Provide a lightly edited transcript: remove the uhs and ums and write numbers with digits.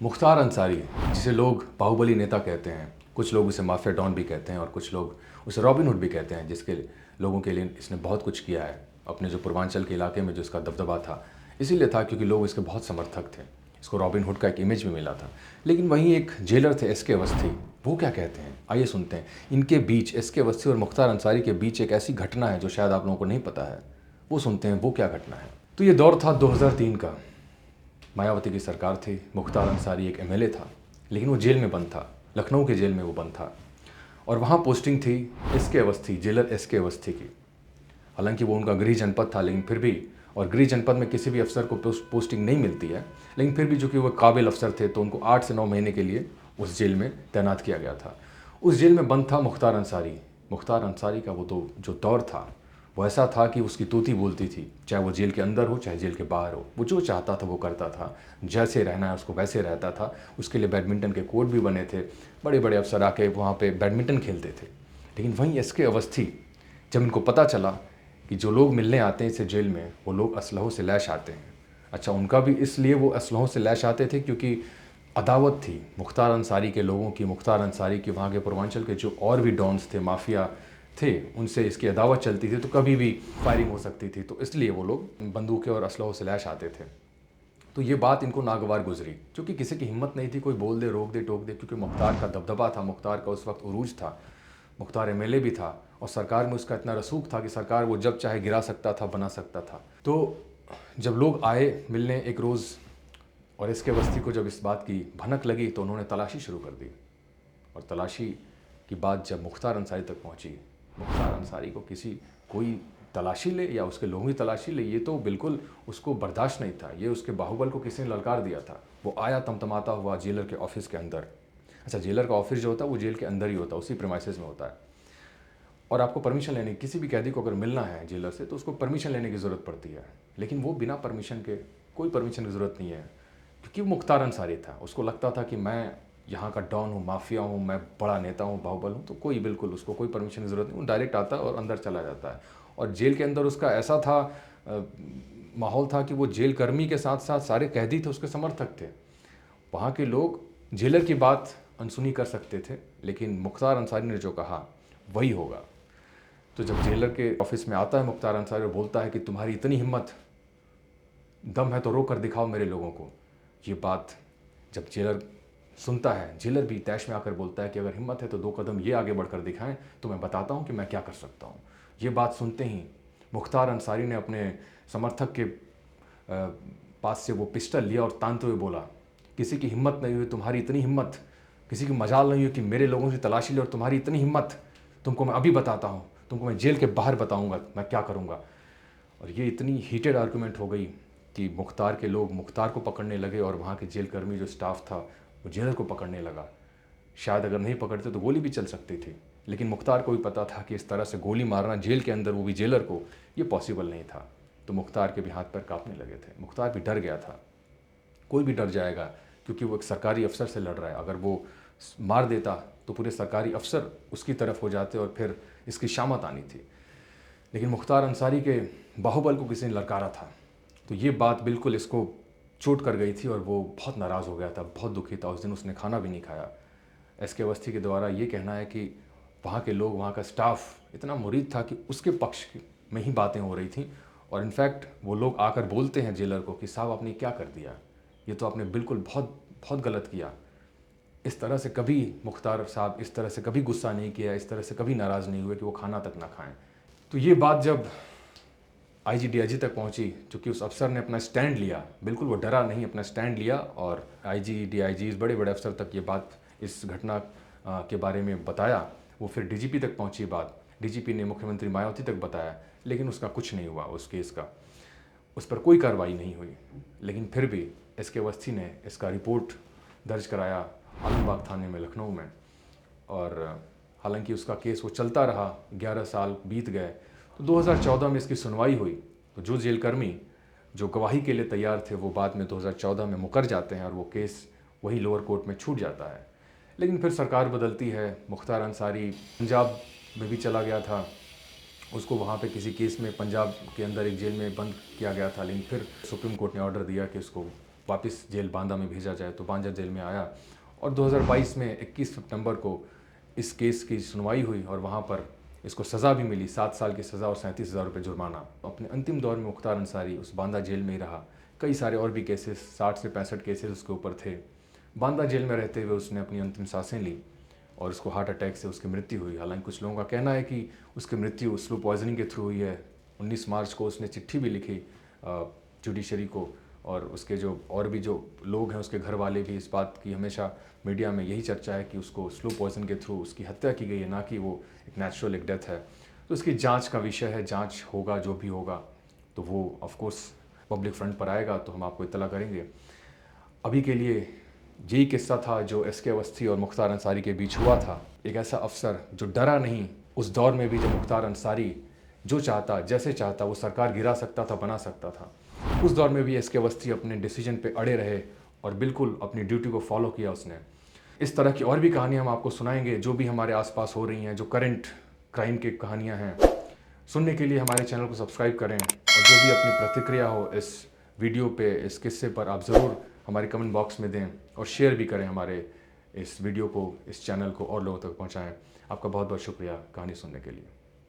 मुख्तार अंसारी, जिसे लोग बाहुबली नेता कहते हैं, कुछ लोग उसे माफिया डॉन भी कहते हैं और कुछ लोग उसे रॉबिन हुड भी कहते हैं, जिसके लोगों के लिए इसने बहुत कुछ किया है। अपने जो पूर्वांचल के इलाके में जो इसका दबदबा था, इसीलिए था क्योंकि लोग इसके बहुत समर्थक थे। इसको रॉबिन हुड का एक इमेज भी मिला था। लेकिन वहीं एक जेलर थे एस के अवस्थी, वो क्या कहते हैं, आइए सुनते हैं। इनके बीच, एस के अवस्थी और मुख्तार अंसारी के बीच एक ऐसी घटना है जो शायद आप लोगों को नहीं पता है। वो सुनते हैं वो क्या घटना है। तो ये दौर था 2003 का। मायावती की सरकार थी। मुख्तार अंसारी एक एमएलए था, लेकिन वो जेल में बंद था। लखनऊ के जेल में वो बंद था और वहाँ पोस्टिंग थी एस के अवस्थी, जेलर एस के अवस्थी की। हालांकि वो उनका गृह जनपद था, लेकिन फिर भी, और गृह जनपद में किसी भी अफसर को पोस्टिंग नहीं मिलती है, लेकिन फिर भी चूँकि वो काबिल अफसर थे तो उनको 8 से 9 महीने के लिए उस जेल में तैनात किया गया था। उस जेल में बंद था मुख्तार अंसारी। मुख्तार अंसारी का वो तो जो दौर था वो ऐसा था कि उसकी तूती बोलती थी, चाहे वो जेल के अंदर हो चाहे जेल के बाहर हो। वो जो चाहता था वो करता था, जैसे रहना है उसको वैसे रहता था। उसके लिए बैडमिंटन के कोर्ट भी बने थे, बड़े बड़े अफसर आके वहाँ पे बैडमिंटन खेलते थे। लेकिन वहीं एस के अवस्थी, जब इनको पता चला कि जो लोग मिलने आते हैं इसे जेल में, वो लोग असलहों से लैश आते हैं। अच्छा, उनका भी इसलिए वो असलहों से लैश आते थे क्योंकि अदावत थी मुख्तार अंसारी के लोगों की, मुख्तार अंसारी की वहाँ के पूर्वांचल के जो और भी डॉन्स थे, माफिया थे, उनसे इसकी अदावत चलती थी, तो कभी भी फायरिंग हो सकती थी। तो इसलिए वो लोग बंदूकें और असलहों से लैश आते थे। तो ये बात इनको नागवार गुजरी, क्योंकि किसी की हिम्मत नहीं थी कोई बोल दे, रोक दे, टोक दे, क्योंकि मुख्तार का दबदबा था, मुख्तार का उस वक्त उरूज था, मुख्तार एमएलए भी था और सरकार में उसका इतना रसूख था कि सरकार वो जब चाहे गिरा सकता था, बना सकता था। तो जब लोग आए मिलने एक रोज़ और इसके बस्ती को जब इस बात की भनक लगी तो उन्होंने तलाशी शुरू कर दी। और तलाशी की बात जब मुख्तार अंसारी तक पहुंची, मुख्तार अंसारी को कोई तलाशी ले या उसके लोगों की तलाशी ले, ये तो बिल्कुल उसको बर्दाश्त नहीं था। ये उसके बाहुबल को किसी ने ललकार दिया था। वो आया तमतमाता हुआ जेलर के ऑफिस के अंदर। अच्छा, जेलर का ऑफिस जो होता है वो जेल के अंदर ही होता है, उसी प्रेमाइसेस में होता है। और आपको परमिशन लेने, किसी भी कैदी को अगर मिलना है जेलर से तो उसको परमिशन लेने की ज़रूरत पड़ती है। लेकिन वो बिना परमिशन के, कोई परमिशन की ज़रूरत नहीं है, क्योंकि वो मुख्तार अंसारी था। उसको लगता था कि मैं यहाँ का डॉन हूँ, माफिया हूँ, मैं बड़ा नेता हूँ, बाहुबल हूँ, तो कोई बिल्कुल उसको कोई परमिशन की ज़रूरत नहीं, वो डायरेक्ट आता है और अंदर चला जाता है। और जेल के अंदर उसका ऐसा था माहौल था कि वो जेल कर्मी के साथ साथ सारे कैदी थे उसके समर्थक थे। वहाँ के लोग जेलर की बात अनसुनी कर सकते थे, लेकिन मुख्तार अंसारी ने जो कहा वही होगा। तो जब जेलर के ऑफिस में आता है मुख्तार अंसारी और बोलता है कि तुम्हारी इतनी हिम्मत, दम है तो रो कर दिखाओ मेरे लोगों को, ये बात जब जेलर सुनता है, जेलर भी तैश में आकर बोलता है कि अगर हिम्मत है तो 2 कदम ये आगे बढ़कर दिखाएं तो मैं बताता हूं कि मैं क्या कर सकता हूं। ये बात सुनते ही मुख्तार अंसारी ने अपने समर्थक के पास से वो पिस्टल लिया और तानते हुए बोला, किसी की हिम्मत नहीं हुई, तुम्हारी इतनी हिम्मत, किसी की मजाल नहीं हुई कि मेरे लोगों की तलाशी ले, और तुम्हारी इतनी हिम्मत, तुमको मैं अभी बताता हूँ, तुमको मैं जेल के बाहर बताऊँगा मैं क्या करूँगा। और ये इतनी हीटेड आर्गूमेंट हो गई कि मुख्तार के लोग मुख्तार को पकड़ने लगे और वहाँ के जेल कर्मी जो स्टाफ था वो जेलर को पकड़ने लगा। शायद अगर नहीं पकड़ते तो गोली भी चल सकती थी, लेकिन मुख्तार को भी पता था कि इस तरह से गोली मारना जेल के अंदर, वो भी जेलर को, ये पॉसिबल नहीं था। तो मुख्तार के भी हाथ पैर कांपने लगे थे। मुख्तार भी डर गया था। कोई भी डर जाएगा, क्योंकि वो एक सरकारी अफसर से लड़ रहा है। अगर वो मार देता तो पूरे सरकारी अफसर उसकी तरफ हो जाते और फिर इसकी शामत आनी थी। लेकिन मुख्तार अंसारी के बाहुबल को किसी ने ललकारा था, तो ये बात बिल्कुल इसको चोट कर गई थी और वो बहुत नाराज़ हो गया था, बहुत दुखी था। उस दिन उसने खाना भी नहीं खाया। एस के अवस्थी के द्वारा ये कहना है कि वहाँ के लोग, वहाँ का स्टाफ इतना मुरीद था कि उसके पक्ष में ही बातें हो रही थी। और इनफैक्ट वो लोग आकर बोलते हैं जेलर को कि साहब आपने क्या कर दिया, ये तो आपने बिल्कुल बहुत बहुत गलत किया। इस तरह से कभी मुख्तार साहब इस तरह से कभी गुस्सा नहीं किया, इस तरह से कभी नाराज़ नहीं हुए कि वो खाना तक ना खाएं। तो ये बात जब आईजी डीआईजी तक पहुंची, चूँकि उस अफसर ने अपना स्टैंड लिया, बिल्कुल वो डरा नहीं, अपना स्टैंड लिया, और आईजी डीआईजी बड़े बड़े अफसर तक ये बात, इस घटना के बारे में बताया। वो फिर डीजीपी तक पहुंची बात, डीजीपी ने मुख्यमंत्री मायावती तक बताया, लेकिन उसका कुछ नहीं हुआ उस केस का, उस पर कोई कार्रवाई नहीं हुई। लेकिन फिर भी एस के अवस्थी ने इसका रिपोर्ट दर्ज कराया आलमबाग थाने में लखनऊ में, और हालांकि उसका केस वो चलता रहा, 11 साल बीत गए। तो 2014 में इसकी सुनवाई हुई। तो जो जेलकर्मी जो गवाही के लिए तैयार थे वो बाद में 2014 में मुकर जाते हैं और वो केस वही लोअर कोर्ट में छूट जाता है। लेकिन फिर सरकार बदलती है। मुख्तार अंसारी पंजाब में भी चला गया था, उसको वहाँ पे किसी केस में पंजाब के अंदर एक जेल में बंद किया गया था, लेकिन फिर सुप्रीम कोर्ट ने ऑर्डर दिया कि उसको वापस जेल बांदा में भेजा जाए, तो बांदा जेल में आया और 2022 में 21 सितंबर को इस केस की सुनवाई हुई और वहाँ पर इसको सज़ा भी मिली, 7 साल की सज़ा और 37,000 रुपये जुर्माना। अपने अंतिम दौर में मुख्तार अंसारी उस बांदा जेल में ही रहा। कई सारे और भी केसेस, 60 से 65 केसेस उसके ऊपर थे। बांदा जेल में रहते हुए उसने अपनी अंतिम सांसें ली और उसको हार्ट अटैक से उसकी मृत्यु हुई। हालांकि कुछ लोगों का कहना है कि उसकी मृत्यु स्लो पॉइजनिंग के थ्रू हुई है। 19 मार्च को उसने चिट्ठी भी लिखी जुडिशरी को, और उसके जो और भी जो लोग हैं उसके घर वाले भी इस बात की हमेशा मीडिया में यही चर्चा है कि उसको स्लो पॉइजन के थ्रू उसकी हत्या की गई है, ना कि वो एक नेचुरल एक डेथ है। तो उसकी जांच का विषय है, जांच होगा जो भी होगा तो वो ऑफ कोर्स पब्लिक फ्रंट पर आएगा तो हम आपको इत्तला करेंगे। अभी के लिए यही किस्सा था जो एसके अवस्थी और मुख्तार अंसारी के बीच हुआ था। एक ऐसा अफसर जो डरा नहीं उस दौर में भी, जब मुख्तार अंसारी जो चाहता जैसे चाहता वो सरकार गिरा सकता था, बना सकता था। उस दौर में भी एसके अवस्थी अपने डिसीजन पे अड़े रहे और बिल्कुल अपनी ड्यूटी को फॉलो किया उसने। इस तरह की और भी कहानियाँ हम आपको सुनाएंगे जो भी हमारे आसपास हो रही हैं, जो करंट क्राइम की कहानियाँ हैं। सुनने के लिए हमारे चैनल को सब्सक्राइब करें और जो भी अपनी प्रतिक्रिया हो इस वीडियो पे, इस किस्से पर, आप ज़रूर हमारे कमेंट बॉक्स में दें और शेयर भी करें हमारे इस वीडियो को, इस चैनल को और लोगों तक पहुँचाएँ। आपका बहुत बहुत शुक्रिया कहानी सुनने के लिए।